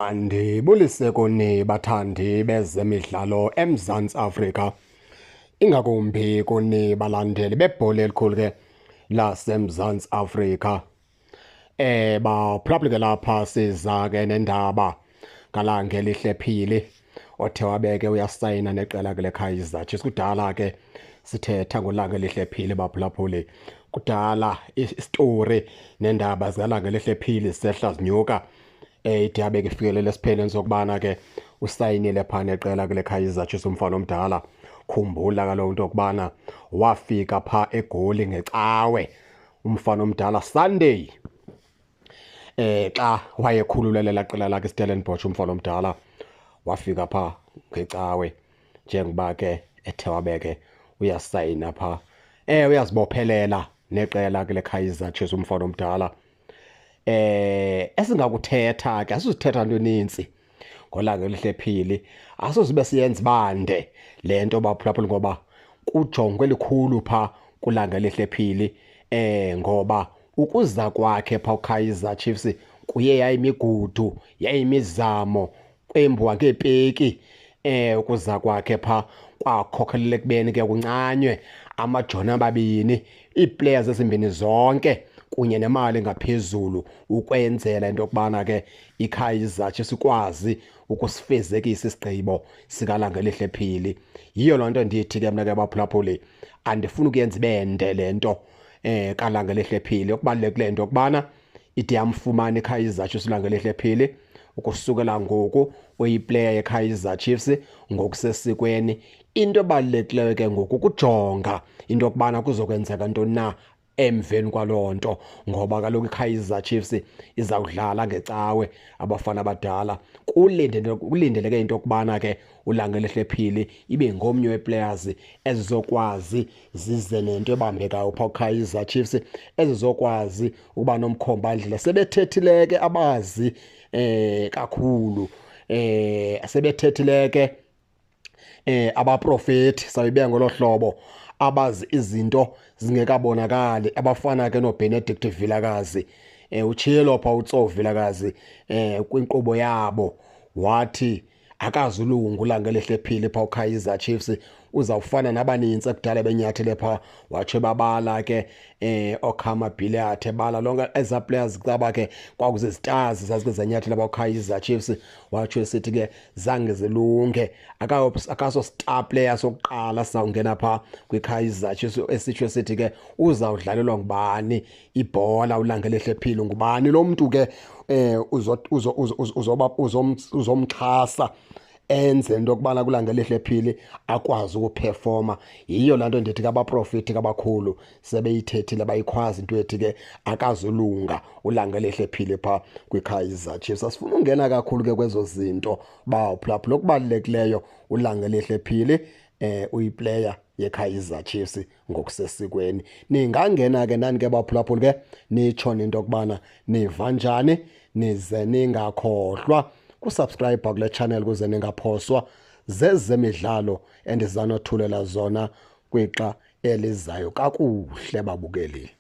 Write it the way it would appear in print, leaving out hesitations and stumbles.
Andibulise kuni bathandi bezemidlalo eMzantsi Afrika, ingakumbi kuni balandeli bebhola elikhulu ke laseMzantsi Afrika. Baphulaphula lapha siza ke nendaba ngalange elihle Phili othe wabeke uyasayina neqela ke leKaizer Chiefs. Kudala ke sithetha ngolanga elihle Phili baphulaphuli. Kudala istory nendaba zalanga elihle Phili sehla zinyuka. Ide abeke ifikelele esipheleni sokubana ke usayinile phana eqela ke leKaizer Chiefs umfana omdala. Khumbula kaloku into yokubana wafika pha eGoli ngecawe umfana omdala Sunday xa wayekhululela laqela lakhe Stellenbosch umfana omdala wafika pha ngecawe njengoba ke ethe wabeke uyasayina pha uyazibophelela neqela ke leKaizer Chiefs umfana omdala. Esingakuthetha ke asizithetha into eninzi ngolanga elihle Phili, asizibe siyenza bande lento baphulaphula ngoba kujongwe elikhulu pha kulanga elihle Phili. Ngoba ukuza kwakhe pha uKaizer Chiefs kuye yayimigudu yayimizamo kwembiwa ngeepeki. Ukuza kwakhe pha kwakhokhelela ekubeni ke kuncanywe amajoni amabini, iiplayers ezimbini zonke kunye nemali engaphezulu ukwenzela into yokubana ke iKaizer Chiefs ikwazi ukusifezekisa isigqibo sikalanga elihle Phili. Yiyo loo nto ndithi ke mna ke baphulaphuli andifuni ukuyenza ibende le nto kalanga elihle Phili. Okubalulekile into yokubana ide yamfumana iKaizer Chiefs ulanga elihle Phili. Ukusukela ngoku uyiplayer yeKaizer Chiefs ngokusesikweni. Into ebalulekileyo ke ngoku kujonga into yokubana kuzokwenzeka ntoni na emveni kwaloo nto, ngoba kaloku iKaizer Chiefs izawudlala ngecawe abafana abadala. Kulindeleke into yokubana ke ulanga elihle Phili ibe ngomnye weplayers ezizokwazi zize nento ebambekayo pha uKaizer Chiefs, ezizokwazi ukuba nomkhombandlela. Sebethethile ke abazi kakhulu, sebethethile ke abaprofeti sayibeka ngolo hlobo, abazi izinto zingekabonakali, abafana ke noBenedict Vilakazi. Utshilo pha uTso Vilakazi kwinkqubo yabo wathi akazulunga ulanga elihle Phili pha uKaizer Chiefs, uzawufana nabanintsi ekudala benyathele pha. Watsho babala ke Okhama Bhiliat ebala lonke eza players caba ke kwakuze stars zazike zanyathela pha uKaizer Chiefs. Watsho esithi ke zange zilunge, akaso star player sokuqala sawungena pha kwiKaizer Chiefs esitsho sithi ke uzawudlalelwa ngubani ibhola ulanga elihle Phili, ngubani lo muntu ke uzomxhasa enze into yokubana kulanga elihle Phili akwazi ukuperforma. Yiyo laa nto ndithi ke abaprofeti kabakhulu sebeyithethile bayikhwazi into ethi ke akazulunga ulanga elihle Phili pha kwiKaizer Chiefs. Asifuna ungena kakhulu ke kwezo zinto baphulaphula. Okubalulekileyo ulanga elihle Phili uyiplayer yeKaizer Chiefs ngokusesikweni. Ningangena ke nani ke baphulaphula ke nitsho into yokubana niva njani, nize ningakhohlwa kusubscribe kule channel kuze ningaphoswa zezemidlalo endizanothulela zona kwixa elizayo kakuhle babukeli.